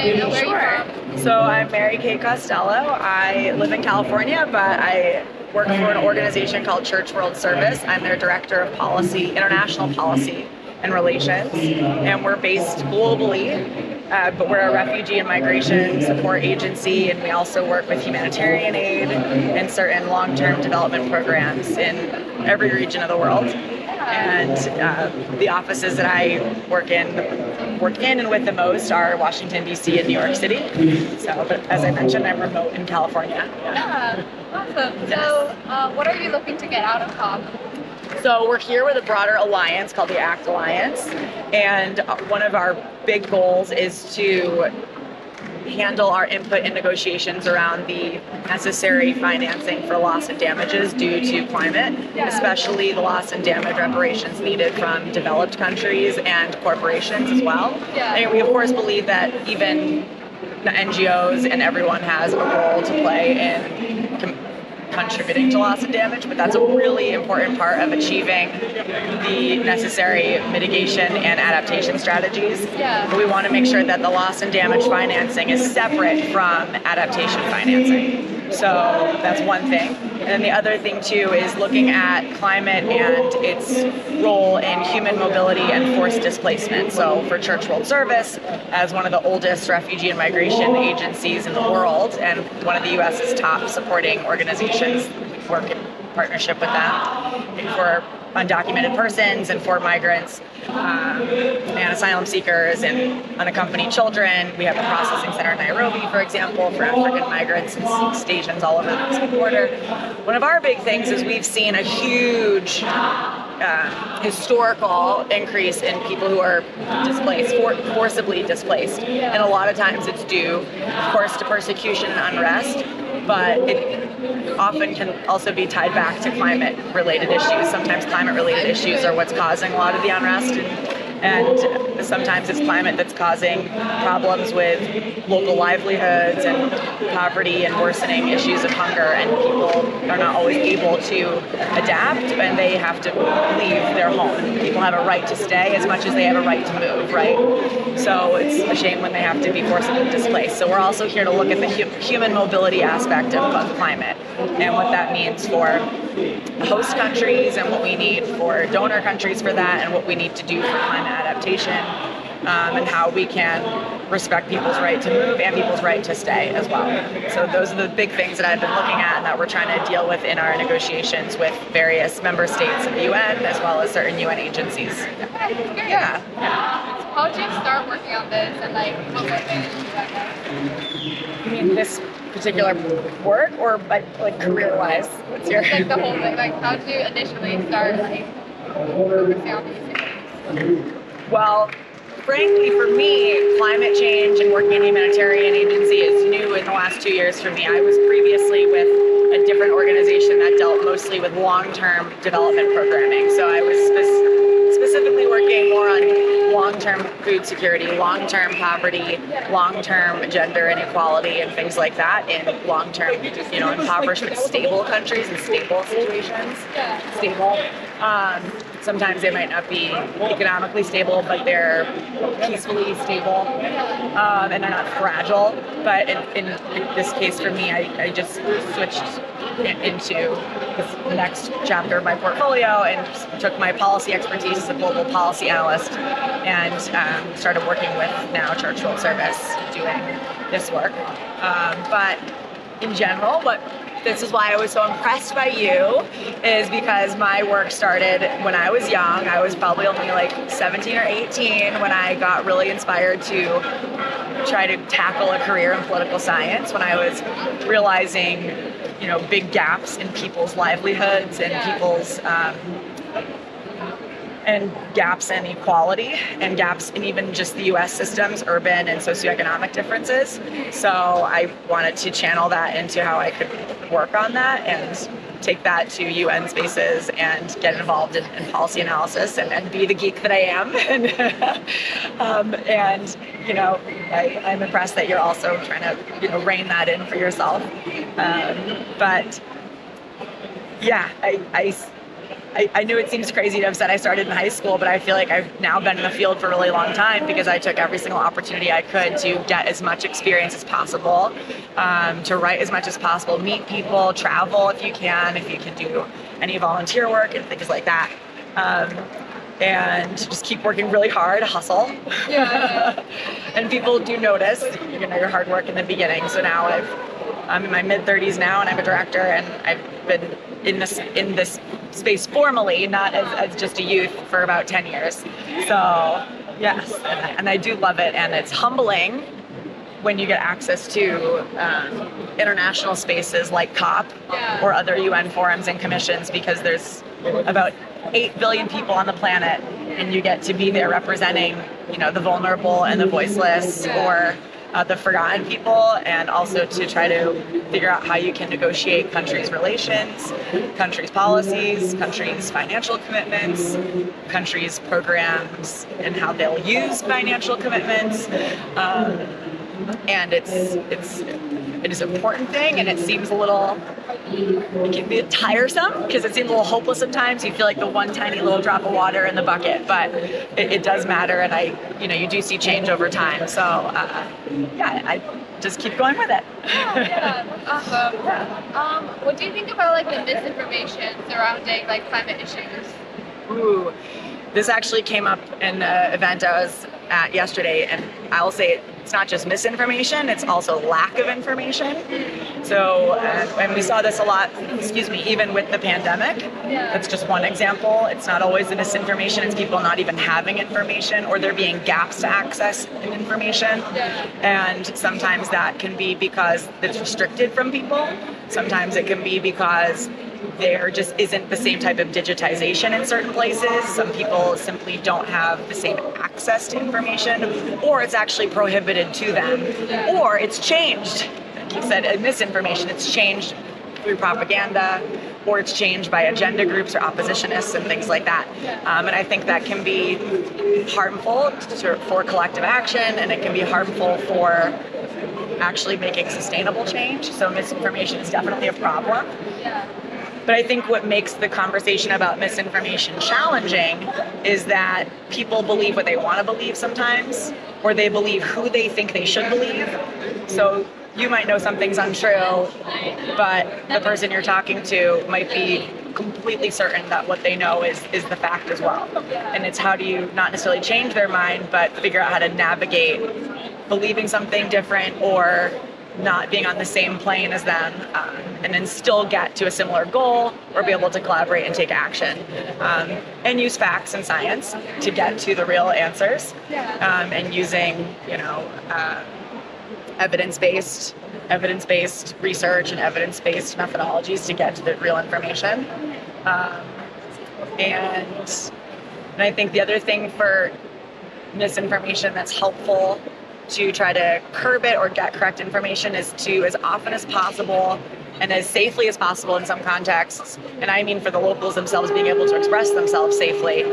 and where are you from? So I'm Mary Kate Costello. I live in California, but I work for an organization called Church World Service. I'm their director of policy, international policy and relations, and we're based globally, but we're a refugee and migration support agency, and we also work with humanitarian aid and certain long-term development programs in every region of the world. And the offices that I work in and with the most are Washington, D.C. and New York City. So, but as I mentioned, I'm remote in California. Yeah, awesome. Yes. So what are you looking to get out of COP? So we're here with a broader alliance called the ACT Alliance, and one of our big goals is to handle our input in negotiations around the necessary financing for loss and damages due to climate, especially the loss and damage reparations needed from developed countries and corporations as well. And we of course believe that even the NGOs and everyone has a role to play in contributing to loss and damage, but that's a really important part of achieving the necessary mitigation and adaptation strategies. We want to make sure that the loss and damage financing is separate from adaptation financing. So that's one thing. And then the other thing too is looking at climate and its role in human mobility and forced displacement. So for Church World Service, as one of the oldest refugee and migration agencies in the world and one of the US's top supporting organizations, we work in partnership with them for undocumented persons and for migrants and asylum seekers and unaccompanied children. We have a processing center in Nairobi, for example, for African migrants and stations all over the Mexican border. One of our big things is we've seen a huge historical increase in people who are displaced, forcibly displaced. And a lot of times it's due, of course, to persecution and unrest, but it often can also be tied back to climate-related issues. Sometimes climate-related issues are what's causing a lot of the unrest, and sometimes it's climate that's causing problems with local livelihoods and poverty and worsening issues of hunger, and people are not always able to adapt, and they have to leave their home. People have a right to stay as much as they have a right to move, right? So it's a shame when they have to be forcibly displaced. So we're also here to look at the human mobility aspect of climate and what that means for host countries and what we need for donor countries for that and what we need to do for climate adaptation, and how we can respect people's right to move and people's right to stay as well. So those are the big things that I've been looking at and that we're trying to deal with in our negotiations with various member states of the UN as well as certain UN agencies. Yeah. How did you start working on this and what motivated you, I guess? You mean this particular work or like career-wise? What's your... Like the whole thing, how did you initially start focusing on these things? Well, frankly, for me, climate change and working in a humanitarian agency is new in the last 2 years for me. I was previously with a different organization that dealt mostly with long-term development programming. So I was specifically working more on long-term food security, long-term poverty, long-term gender inequality, and things like that in long-term, impoverished but stable countries and stable situations. Stable. Sometimes they might not be economically stable, but they're peacefully stable, and they're not fragile. But in this case for me, I just switched into this next chapter of my portfolio and took my policy expertise as a global policy analyst and started working with now Church World Service doing this work. But in general, this is why I was so impressed by you, is because my work started when I was young. I was probably only like 17 or 18 when I got really inspired to try to tackle a career in political science, when I was realizing, big gaps in people's livelihoods and people's and gaps in equality and gaps in even just the U.S. systems, urban and socioeconomic differences. So I wanted to channel that into how I could work on that and take that to UN spaces and get involved in policy analysis and be the geek that I am. And I'm impressed that you're also trying to rein that in for yourself. But yeah, I I knew it seems crazy to have said I started in high school, but I feel like I've now been in the field for a really long time because I took every single opportunity I could to get as much experience as possible, to write as much as possible, meet people, travel if you can do any volunteer work and things like that. And just keep working really hard, hustle. Yeah. And people do notice, your hard work in the beginning. So now I'm in my mid-30s now, and I'm a director, and I've been in this space formally, not as just a youth, for about 10 years. So yes, and I do love it, and it's humbling when you get access to international spaces like COP or other UN forums and commissions, because there's about 8 billion people on the planet, and you get to be there representing, the vulnerable and the voiceless, or the forgotten people, and also to try to figure out how you can negotiate countries' relations, countries' policies, countries' financial commitments, countries' programs, and how they'll use financial commitments. And it is an important thing, and it seems it can be tiresome because it seems a little hopeless sometimes. You feel like the one tiny little drop of water in the bucket, but it does matter, and you do see change over time. So I just keep going with it. Yeah, awesome. Yeah. What do you think about the misinformation surrounding climate issues? Ooh, this actually came up in an event I was at yesterday, and I'll say it's not just misinformation, it's also lack of information. So, and we saw this a lot, even with the pandemic. That's just one example. It's not always the misinformation, it's people not even having information, or there being gaps to access information. And sometimes that can be because it's restricted from people. Sometimes it can be because there just isn't the same type of digitization in certain places. Some people simply don't have the same access to information, or it's actually prohibited to them, or it's changed. Like you said, misinformation, it's changed through propaganda, or it's changed by agenda groups or oppositionists and things like that. And I think that can be harmful for collective action, and it can be harmful for actually making sustainable change. So misinformation is definitely a problem. But I think what makes the conversation about misinformation challenging is that people believe what they want to believe sometimes, or they believe who they think they should believe. So you might know something's untrue, but the person you're talking to might be completely certain that what they know is the fact as well. And it's how do you not necessarily change their mind, but figure out how to navigate believing something different or not being on the same plane as them, and then still get to a similar goal, or be able to collaborate and take action, and use facts and science to get to the real answers, and using evidence-based research and evidence-based methodologies to get to the real information. And I think the other thing for misinformation that's helpful to try to curb it or get correct information is to, as often as possible and as safely as possible in some contexts, and I mean for the locals themselves being able to express themselves safely,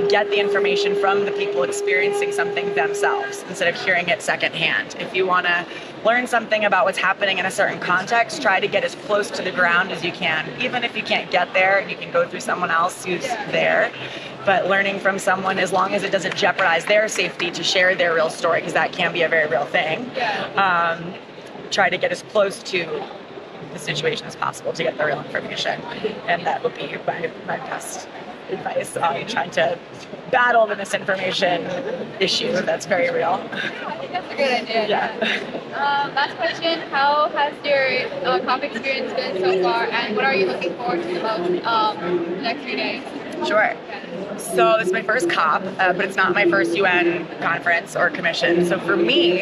get the information from the people experiencing something themselves instead of hearing it secondhand. If you want to learn something about what's happening in a certain context, try to get as close to the ground as you can. Even if you can't get there, you can go through someone else who's there. But learning from someone, as long as it doesn't jeopardize their safety, to share their real story, because that can be a very real thing. Try to get as close to the situation as possible to get the real information. And that would be my best advice on trying to battle the misinformation issue that's very real. I think that's a good idea. Last question, how has your COP experience been so far, and what are you looking forward to the most the next few days? Sure. So this is my first COP, but it's not my first UN conference or commission. So for me,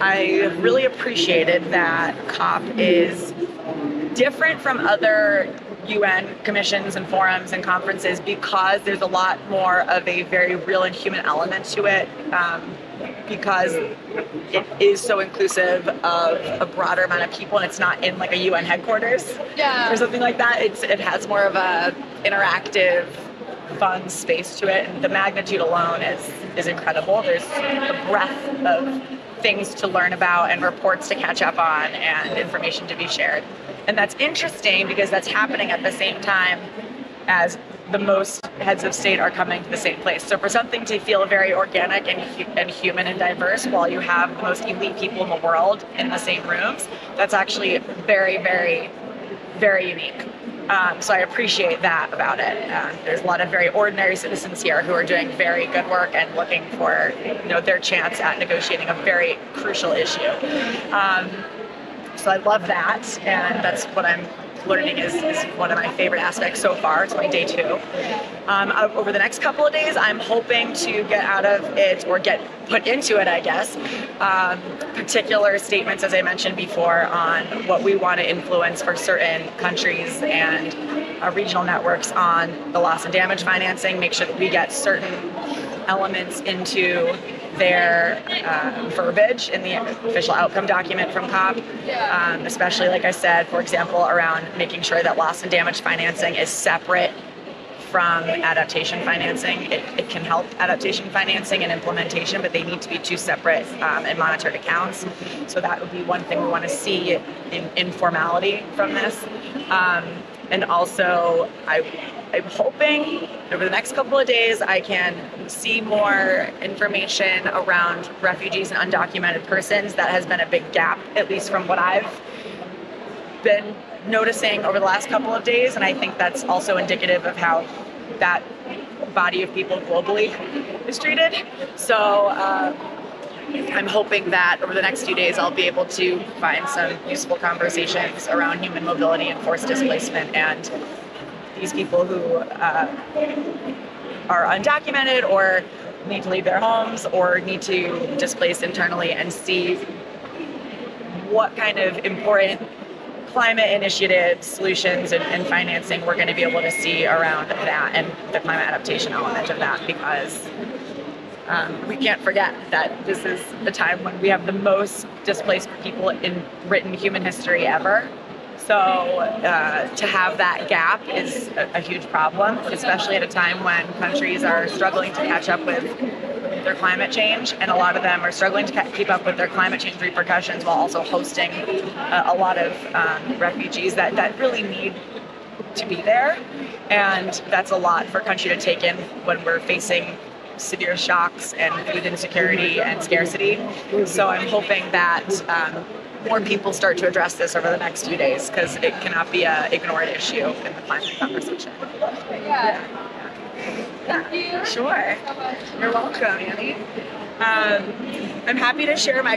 I really appreciated that COP is different from other UN commissions and forums and conferences because there's a lot more of a very real and human element to it, because it is so inclusive of a broader amount of people, and it's not in like a UN headquarters or something like that. It has more of a interactive, fun space to it, and the magnitude alone is incredible. There's a breadth of things to learn about and reports to catch up on and information to be shared. And that's interesting because that's happening at the same time as the most heads of state are coming to the same place. So for something to feel very organic and human and diverse while you have the most elite people in the world in the same rooms, that's actually very, very, very unique. So I appreciate that about it. There's a lot of very ordinary citizens here who are doing very good work and looking for their chance at negotiating a very crucial issue. So I love that, and that's what I'm learning is one of my favorite aspects so far. It's my day 2. Over the next couple of days, I'm hoping to get out of it, or get put into it, I guess, particular statements, as I mentioned before, on what we want to influence for certain countries and regional networks on the loss and damage financing, make sure that we get certain elements into their verbiage in the official outcome document from COP, especially, like I said, for example, around making sure that loss and damage financing is separate from adaptation financing. It can help adaptation financing and implementation, but they need to be 2 separate and monitored accounts. So that would be one thing we want to see in informality from this. And also, I'm hoping over the next couple of days I can see more information around refugees and undocumented persons. That has been a big gap, at least from what I've been noticing over the last couple of days, and I think that's also indicative of how that body of people globally is treated. So I'm hoping that over the next few days I'll be able to find some useful conversations around human mobility and forced displacement and these people who are undocumented or need to leave their homes or need to displace internally, and see what kind of important climate initiatives, solutions, and financing we're going to be able to see around that and the climate adaptation element of that, because we can't forget that this is a time when we have the most displaced people in written human history ever. So to have that gap is a huge problem, especially at a time when countries are struggling to catch up with their climate change, and a lot of them are struggling to keep up with their climate change repercussions while also hosting a lot of refugees that really need to be there. And that's a lot for a country to take in when we're facing severe shocks and food insecurity and scarcity. So I'm hoping that more people start to address this over the next few days, because it cannot be an ignored issue in the climate conversation. Yeah. Thank you. Sure. So much. You're welcome, Annie. I'm happy to share my